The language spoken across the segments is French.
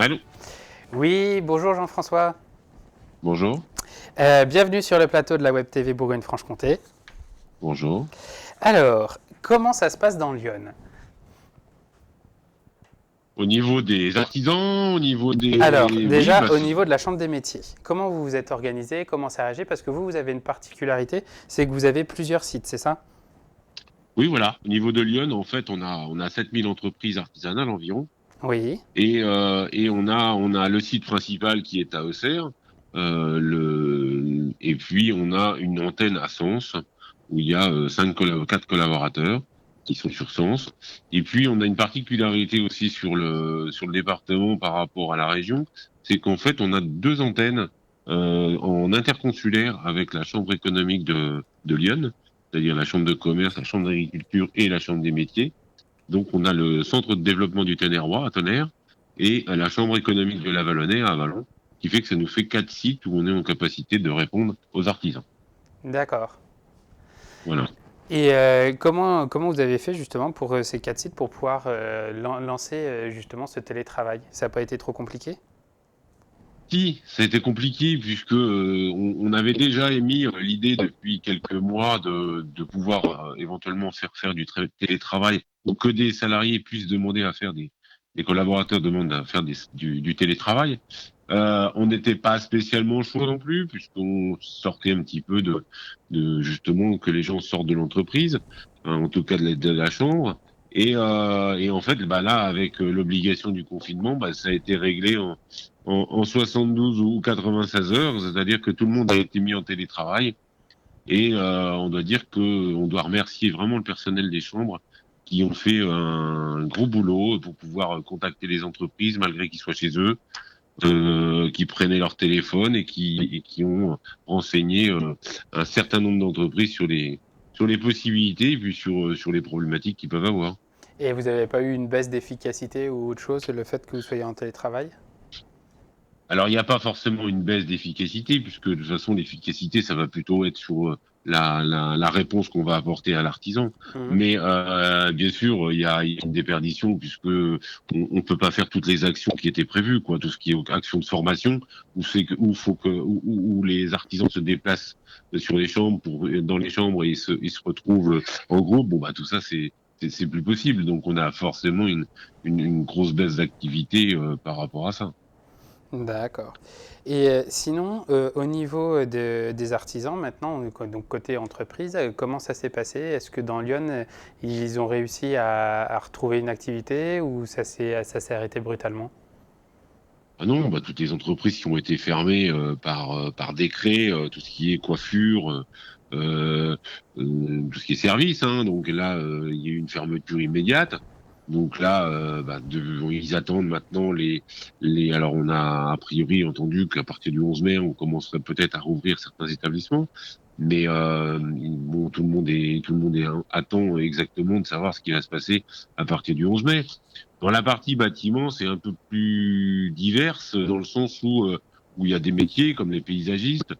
Allô? Oui, bonjour Jean-François. Bonjour. Bienvenue sur le plateau de la Web TV Bourgogne-Franche-Comté. Bonjour. Alors, comment ça se passe dans Lyon? Au niveau des artisans, au niveau Alors, des... Oui, déjà, au niveau de la Chambre des métiers, comment vous vous êtes organisé? Comment ça réagit? Parce que vous avez une particularité, c'est que vous avez plusieurs sites, c'est ça? oui, voilà. Au niveau de Lyon, en fait, on a 7000 entreprises artisanales environ. Oui, Et on a le site principal qui est à Auxerre. Et puis, on a une antenne à Sens, où il y a 4 collaborateurs qui sont sur Sens. Et puis, on a une particularité aussi sur le département par rapport à la région, c'est qu'en fait, on a deux antennes en interconsulaire avec la Chambre économique de Lyon, c'est-à-dire la Chambre de commerce, la Chambre d'agriculture et la Chambre des métiers. Donc, on a le centre de développement du Tonnerrois à Tonnerre et la chambre économique de la Vallonnais à Vallon, qui fait que ça nous fait 4 sites où on est en capacité de répondre aux artisans. d'accord. Voilà. Et comment vous avez fait justement pour ces quatre sites pour pouvoir lancer justement ce télétravail? Ça n'a pas été trop compliqué? Si, ça a été compliqué puisque on avait déjà émis l'idée depuis quelques mois de pouvoir éventuellement faire du télétravail ou que des salariés puissent demander à faire des collaborateurs demandent à faire du télétravail. On n'était pas spécialement chaud non plus puisqu'on sortait un petit peu de justement que les gens sortent de l'entreprise, hein, en tout cas de la chambre. Et en fait, bah là, avec l'obligation du confinement, bah, ça a été réglé en 72 ou 96 heures, c'est-à-dire que tout le monde a été mis en télétravail. Et on doit dire que on doit remercier vraiment le personnel des chambres qui ont fait un gros boulot pour pouvoir contacter les entreprises malgré qu'ils soient chez eux, qui prenaient leur téléphone et qui ont renseigné un certain nombre d'entreprises sur les possibilités et puis sur les problématiques qu'ils peuvent avoir. Et vous n'avez pas eu une baisse d'efficacité ou autre chose, le fait que vous soyez en télétravail? Alors, il n'y a pas forcément une baisse d'efficacité, puisque de toute façon, l'efficacité, ça va plutôt être sur la réponse qu'on va apporter à l'artisan. Mhm. Mais bien sûr, il y a une déperdition, puisque on peut pas faire toutes les actions qui étaient prévues, quoi. Tout ce qui est action de formation, où les artisans se déplacent sur les chambres, dans les chambres, et ils se retrouvent en groupe. Bon, bah tout ça, c'est plus possible. Donc, on a forcément une grosse baisse d'activité par rapport à ça. D'accord. Et sinon, au niveau des artisans, maintenant, donc côté entreprise, comment ça s'est passé? Est-ce que dans Lyon, ils ont réussi à retrouver une activité ou ça s'est arrêté brutalement? Ah non, bah, toutes les entreprises qui ont été fermées par décret, tout ce qui est coiffure, tout ce qui est service, hein. Donc là, il y a eu une fermeture immédiate. Donc là, bah, ils attendent maintenant Alors on a a priori entendu qu'à partir du 11 mai, on commencerait peut-être à rouvrir certains établissements. Mais bon, tout le monde attend exactement de savoir ce qui va se passer à partir du 11 mai. Dans la partie bâtiment, c'est un peu plus diverse dans le sens où il y a des métiers comme les paysagistes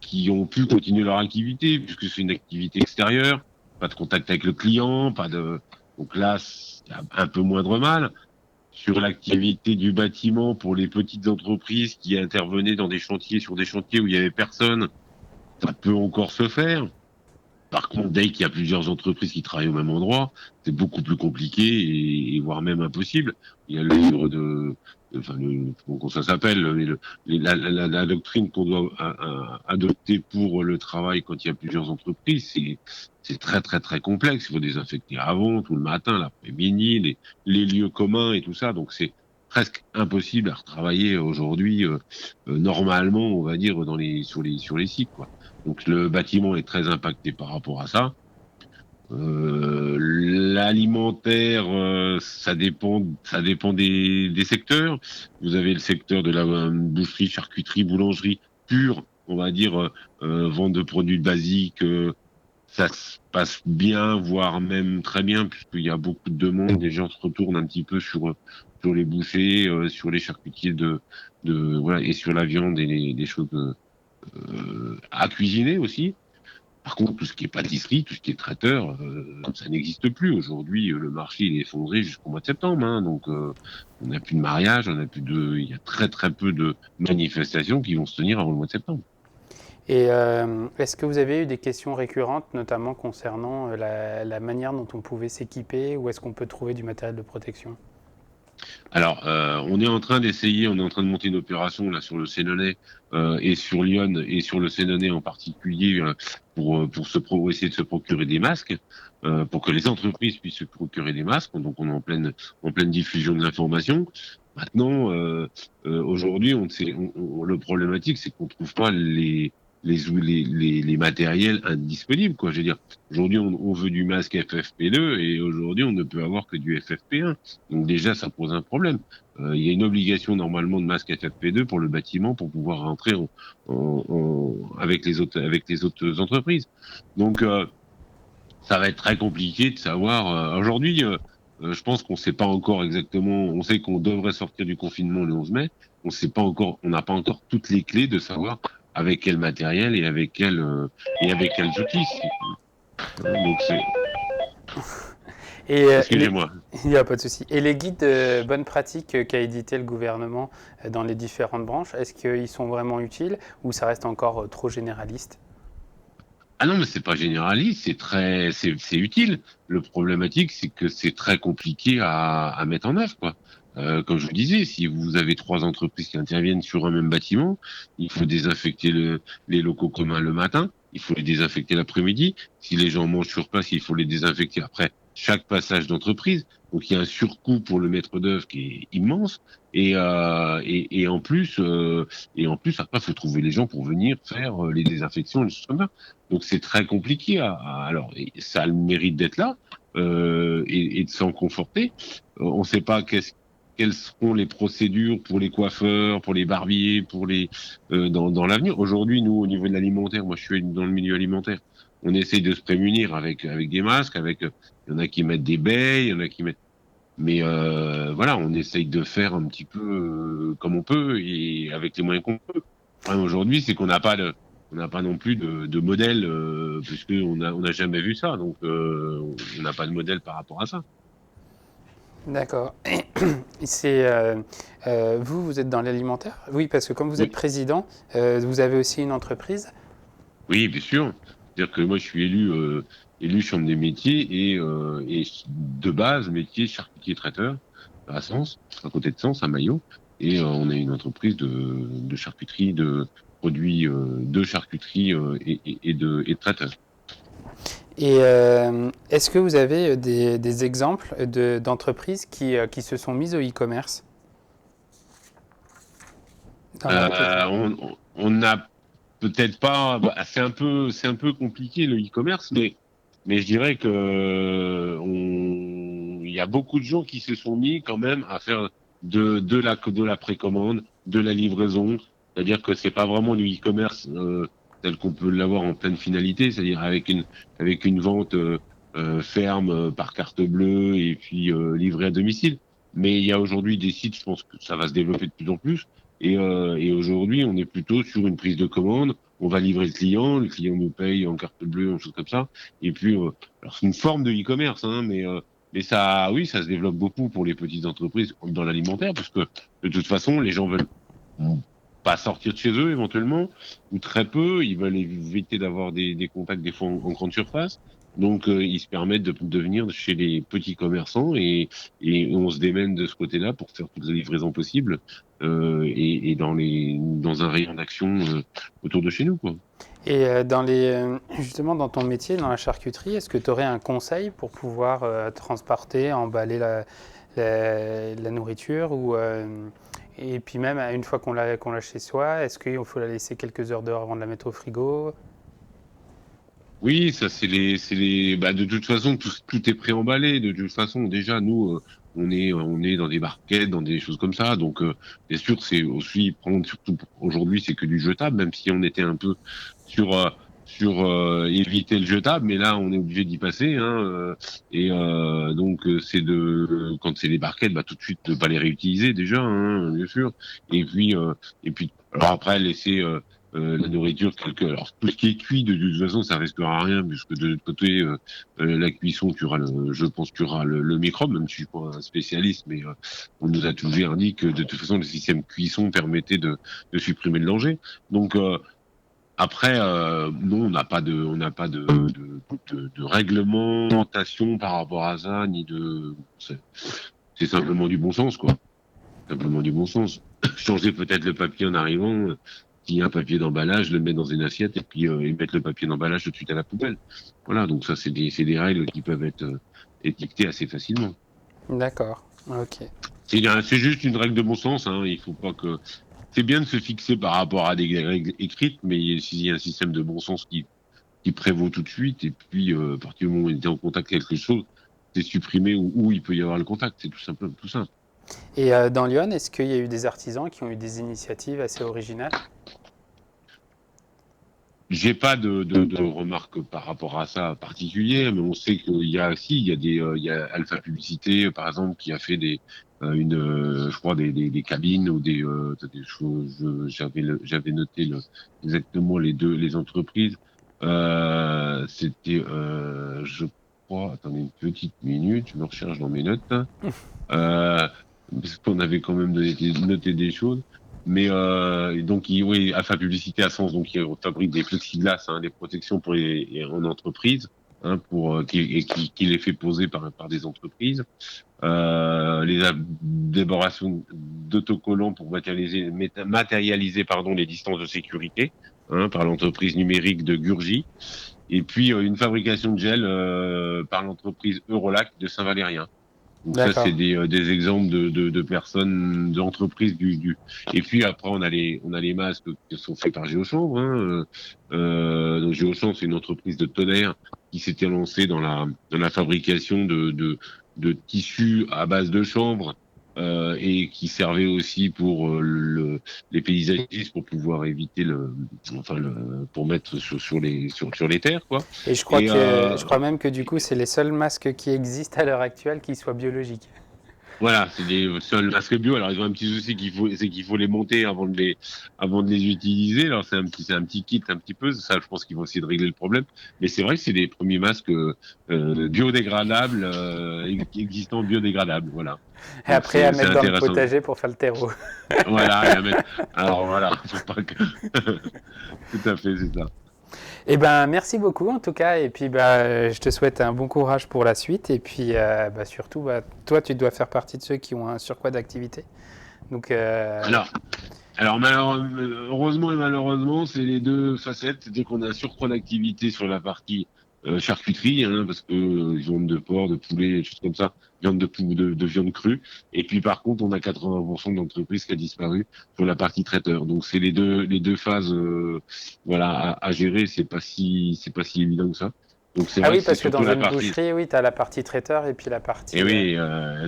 qui ont pu continuer leur activité puisque c'est une activité extérieure, pas de contact avec le client, pas de donc là c'est un peu moindre mal. Sur l'activité du bâtiment pour les petites entreprises qui intervenaient dans des chantiers sur des chantiers où il y avait personne, ça peut encore se faire. Par contre, dès qu'il y a plusieurs entreprises qui travaillent au même endroit, c'est beaucoup plus compliqué et voire même impossible. Il y a le livre enfin, comment ça s'appelle, la doctrine qu'on doit adopter pour le travail quand il y a plusieurs entreprises, c'est très très très complexe. Il faut désinfecter avant, tout le matin, l'après-midi, les lieux communs et tout ça. Donc c'est presque impossible à retravailler aujourd'hui normalement, on va dire, sur les sites, quoi. Donc le bâtiment est très impacté par rapport à ça. L'alimentaire, ça dépend des secteurs. Vous avez le secteur de la boucherie, charcuterie, boulangerie pure, on va dire, vente de produits basiques. Ça se passe bien, voire même très bien, puisqu'il y a beaucoup de demandes. Les gens se retournent un petit peu sur les bouchers, sur les charcutiers voilà, et sur la viande et les choses à cuisiner aussi. Par contre, tout ce qui est pâtisserie, tout ce qui est traiteur, ça n'existe plus. Aujourd'hui, le marché il est effondré jusqu'au mois de septembre. Hein, donc, on n'a plus de mariage, on n'a plus de, il y a très très peu de manifestations qui vont se tenir avant le mois de septembre. Et est-ce que vous avez eu des questions récurrentes, notamment concernant la manière dont on pouvait s'équiper, ou est-ce qu'on peut trouver du matériel de protection? Alors, on est en train d'essayer, on est en train de monter une opération là sur le Sénonais et sur Lyon et sur le Sénonais en particulier essayer de se procurer des masques pour que les entreprises puissent se procurer des masques. Donc, on est en pleine diffusion de l'information. Maintenant, aujourd'hui, le problématique, c'est qu'on trouve pas les matériels indisponibles, quoi. Je veux dire, aujourd'hui, on veut du masque FFP2 et aujourd'hui, on ne peut avoir que du FFP1. Donc déjà, ça pose un problème. Il y a une obligation normalement de masque FFP2 pour le bâtiment pour pouvoir rentrer avec avec les autres entreprises. Donc ça va être très compliqué de savoir. Aujourd'hui, je pense qu'on ne sait pas encore exactement. On sait qu'on devrait sortir du confinement le 11 mai. On sait pas encore. On n'a pas encore toutes les clés de savoir avec quel matériel et avec quels outils. Donc c'est. Et Excusez-moi. il n'y a pas de souci. Et les guides de bonne pratique qu'a édité le gouvernement dans les différentes branches, est-ce qu'ils sont vraiment utiles ou ça reste encore trop généraliste? Ah non, mais c'est pas généraliste, c'est utile. Le problématique, c'est que c'est très compliqué à mettre en œuvre, quoi. Comme je vous disais, si vous avez trois entreprises qui interviennent sur un même bâtiment, il faut désinfecter les locaux communs le matin, il faut les désinfecter l'après-midi. Si les gens mangent sur place, il faut les désinfecter après chaque passage d'entreprise. Donc il y a un surcoût pour le maître d'œuvre qui est immense. Et en plus, après, il faut trouver les gens pour venir faire les désinfections, les choses comme ça. Donc c'est très compliqué. Alors ça a le mérite d'être là et de s'en conforter. On ne sait pas quelles seront les procédures pour les coiffeurs, pour les barbiers, dans l'avenir. Aujourd'hui, nous, au niveau de l'alimentaire, moi je suis dans le milieu alimentaire, on essaye de se prémunir avec des masques, il y en a qui mettent des baies, il y en a qui mettent. Mais voilà, on essaye de faire un petit peu comme on peut et avec les moyens qu'on peut. Le problème aujourd'hui, c'est on n'a pas non plus de modèle puisque on n'a jamais vu ça, donc on n'a pas de modèle par rapport à ça. D'accord. C'est vous, vous êtes dans l'alimentaire? Oui, parce que comme vous êtes Oui, président, vous avez aussi une entreprise. oui, bien sûr. C'est-à-dire que moi, je suis élu chambre des métiers et de base métier charcutier traiteur à Sens, à côté de Sens, à Maillot, et on a une entreprise de charcuterie, de produits de charcuterie et de traiteur. Et est-ce que vous avez des exemples d'entreprises qui se sont mises au e-commerce dans leur activité? On n'a peut-être pas. Bah, c'est un peu compliqué le e-commerce, mais je dirais que il y a beaucoup de gens qui se sont mis quand même à faire de la précommande, de la livraison. C'est-à-dire que c'est pas vraiment du e-commerce tel qu'on peut l'avoir en pleine finalité, c'est-à-dire avec une vente ferme par carte bleue et puis livrée à domicile. Mais il y a aujourd'hui des sites, je pense que ça va se développer de plus en plus et aujourd'hui, on est plutôt sur une prise de commande. On va livrer le client nous paye en carte bleue, en choses comme ça. Et puis, alors c'est une forme de e-commerce, hein, mais ça, oui, ça se développe beaucoup pour les petites entreprises dans l'alimentaire, parce que de toute façon, les gens veulent pas sortir de chez eux éventuellement, ou très peu. Ils veulent éviter d'avoir des contacts des fois en grande surface. Donc, ils se permettent de venir chez les petits commerçants et on se démène de ce côté-là pour faire toutes les livraisons possibles et dans un rayon d'action autour de chez nous, quoi. Et justement, dans ton métier, dans la charcuterie, est-ce que tu aurais un conseil pour pouvoir transporter, emballer la nourriture et puis même une fois qu'on l'a chez soi, est-ce qu'il faut la laisser quelques heures dehors avant de la mettre au frigo? Oui, ça bah, de toute façon, tout est préemballé. De toute façon, déjà, nous, on est dans des barquettes, dans des choses comme ça. Donc, bien sûr, c'est aussi prendre, surtout aujourd'hui, c'est que du jetable, même si on était un peu sur, éviter le jetable, mais là, on est obligé d'y passer, hein, donc, quand c'est les barquettes, bah, tout de suite, ne pas les réutiliser déjà, hein, bien sûr. Et puis, alors après, laisser, la nourriture alors tout ce qui est cuit de toute façon ça risquera rien puisque de l'autre côté la cuisson je pense tu auras le microbe, même si je suis pas un spécialiste, mais on nous a toujours dit que de toute façon le système cuisson permettait de supprimer le danger. Donc après, non, on n'a pas de réglementation par rapport à ça, c'est simplement du bon sens, quoi. Simplement du bon sens. Changer peut-être le papier en arrivant, s'il y a un papier d'emballage, le mettre dans une assiette et mettre le papier d'emballage tout de suite à la poubelle. Voilà, donc ça, c'est des règles qui peuvent être édictées assez facilement. D'accord, ok. C'est juste une règle de bon sens, hein. Il faut pas que c'est bien de se fixer par rapport à des règles écrites, mais s'il y a un système de bon sens qui prévaut tout de suite, et puis à partir du moment où il est en contact avec quelque chose, c'est supprimé où il peut y avoir le contact, c'est tout simple, tout simple. Et dans Lyon, est-ce qu'il y a eu des artisans qui ont eu des initiatives assez originales? J'ai pas de remarques par rapport à ça particulier, mais on sait il y a Alpha Publicité par exemple qui a fait je crois des cabines ou des choses. J'avais noté exactement les entreprises. C'était je crois. Attendez une petite minute, je me recherche dans mes notes. Parce qu'on avait quand même noté des choses. Mais donc, oui, Alpha Publicité à Sens, donc on fabrique des plexiglas, hein, des protections pour en entreprise, hein, qui les fait poser par des entreprises. Les élaborations d'autocollants pour matérialiser pardon, les distances de sécurité, hein, par l'entreprise numérique de Gurgi. Et puis une fabrication de gel par l'entreprise Eurolac de Saint-Valérien. Donc ça, c'est D'accord. des exemples de personnes, d'entreprises Et puis après, on a les masques qui sont faits par Géochambre. Hein. Donc Géochambre, c'est une entreprise de tonnerre qui s'était lancée dans la fabrication de tissus à base de chanvre et qui servait aussi pour les paysagistes pour pouvoir éviter pour mettre sur les terres, quoi. Et je crois Et que je crois même que du coup, c'est les seuls masques qui existent à l'heure actuelle qui soient biologiques. voilà, c'est des seuls masques bio. Alors ils ont un petit souci c'est qu'il faut les monter avant de les utiliser. Alors c'est un petit kit un petit peu. Ça, je pense qu'ils vont essayer de régler le problème. Mais c'est vrai que c'est des premiers masques biodégradables, existants biodégradables. Voilà. Et Donc après, à c'est mettre dans le intéressant. potager pour faire le terreau. Voilà. Alors voilà, faut pas que. Tout à fait, c'est ça. Eh ben, merci beaucoup en tout cas. Et puis, je te souhaite un bon courage pour la suite. Et puis, surtout, toi, tu dois faire partie de ceux qui ont un surcroît d'activité. Donc, Alors, heureusement et malheureusement, c'est les deux facettes. C'est-à-dire qu'on a un surcroît d'activité sur la partie charcuterie, hein, parce que viande de porc, de poulet, des choses comme ça, de viande crue. Et puis par contre, on a 80% de l'entreprise qui a disparu sur la partie traiteur. Donc c'est les deux phases, voilà, à gérer. C'est pas si évident que ça. Donc c'est ah vrai oui, que c'est parce que surtout dans la une partie. boucherie, oui, tu as la partie traiteur et puis la Et partie. oui,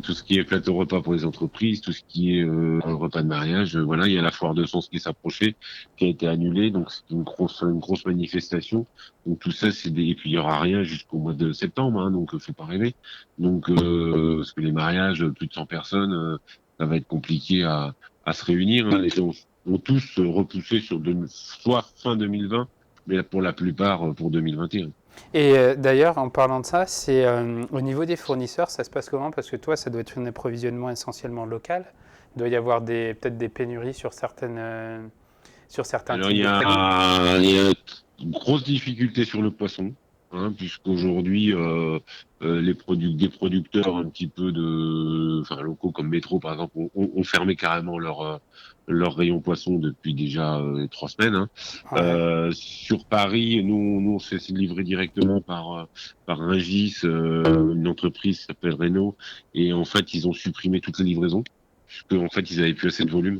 tout ce qui est plateau repas pour les entreprises, tout ce qui est repas de mariage, voilà, il y a la foire de Sens qui s'approchait, qui a été annulée, donc c'est une grosse manifestation. Donc tout ça, et puis il y aura rien jusqu'au mois de septembre, hein, donc faut pas rêver. Donc parce que les mariages, plus de 100 personnes, ça va être compliqué à se réunir. Hein. Les gens ont tous repoussé soit fin 2020, mais pour la plupart pour 2021. Et d'ailleurs, en parlant de ça, c'est au niveau des fournisseurs, ça se passe comment? Parce que toi, ça doit être un approvisionnement essentiellement local. Il doit y avoir peut-être des pénuries sur certains Alors, types de produits. il y a une grosse difficulté sur le poisson, hein, puisqu'aujourd'hui, des producteurs un petit peu enfin, locaux comme Métro, par exemple, ont fermé carrément leur rayon poisson depuis déjà 3 semaines. Hein. Ouais. Sur Paris, nous on s'est livré directement par Rungis, une entreprise qui s'appelle Renault, et en fait, ils ont supprimé toutes les livraisons, puisque en fait, ils avaient plus assez de volume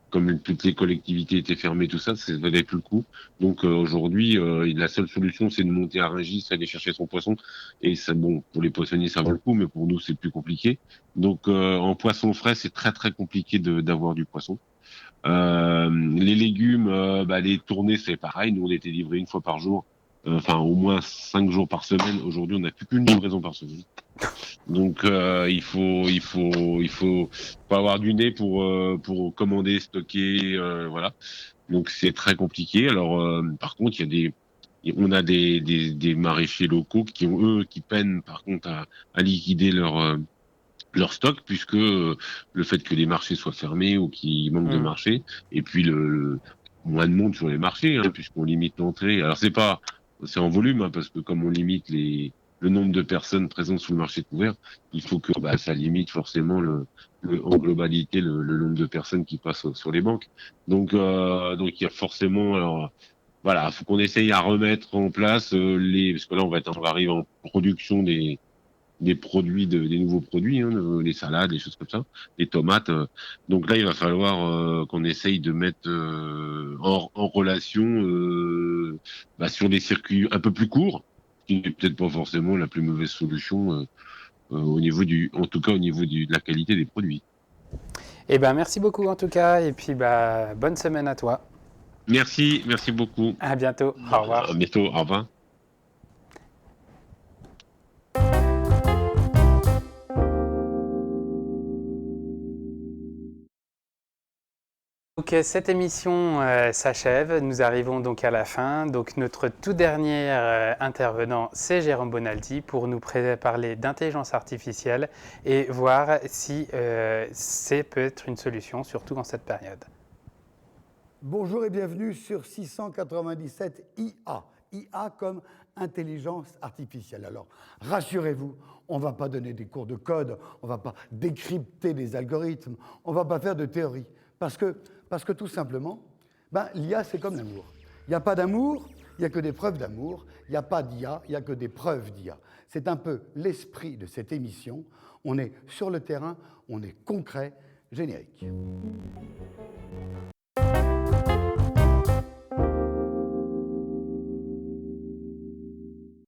comme toutes les collectivités étaient fermées, tout ça, ça valait plus le coup. Donc aujourd'hui, la seule solution, c'est de monter à Rungis, aller chercher son poisson. Et ça, bon, pour les poissonniers, ça vaut le coup, mais pour nous, c'est plus compliqué. Donc en poisson frais, c'est très très compliqué d'avoir du poisson. Les légumes, les tournées, c'est pareil. Nous, on était livrés une fois par jour, enfin au moins 5 jours par semaine. Aujourd'hui, on n'a plus qu'une livraison par semaine. Donc il faut pas avoir du nez pour commander, stocker, voilà. Donc c'est très compliqué. Alors par contre, on a des maraîchers locaux qui peinent par contre à liquider leur stock, puisque le fait que les marchés soient fermés ou qu'il manque de Hmm. marché, et puis moins de monde sur les marchés, hein, puisqu'on limite l'entrée. Alors c'est en volume, hein, parce que comme on limite le nombre de personnes présentes sur le marché couvert, il faut que ça limite forcément en globalité le nombre de personnes qui passent sur les banques. Donc il y a forcément, alors voilà, faut qu'on essaye à remettre en place parce que là on va arriver en production des produits, des nouveaux produits, hein, les salades, les choses comme ça, les tomates. Donc là, il va falloir qu'on essaye de mettre en relation sur des circuits un peu plus courts, ce qui n'est peut-être pas forcément la plus mauvaise solution en tout cas au niveau de la qualité des produits. Eh ben, merci beaucoup en tout cas, et puis bonne semaine à toi. Merci beaucoup. À bientôt. Au À revoir. bientôt. Au revoir. Donc cette émission s'achève, nous arrivons donc à la fin. Donc notre tout dernier intervenant, c'est Jérôme Bonaldi pour nous parler d'intelligence artificielle et voir si c'est peut être une solution, surtout en cette période. Bonjour et bienvenue sur 697 IA. IA comme intelligence artificielle. Alors, rassurez-vous, on ne va pas donner des cours de code, on ne va pas décrypter des algorithmes, on ne va pas faire de théorie. Parce que tout simplement, l'IA, c'est comme l'amour. Il n'y a pas d'amour, il n'y a que des preuves d'amour. Il n'y a pas d'IA, il n'y a que des preuves d'IA. C'est un peu l'esprit de cette émission. On est sur le terrain, on est concret, générique.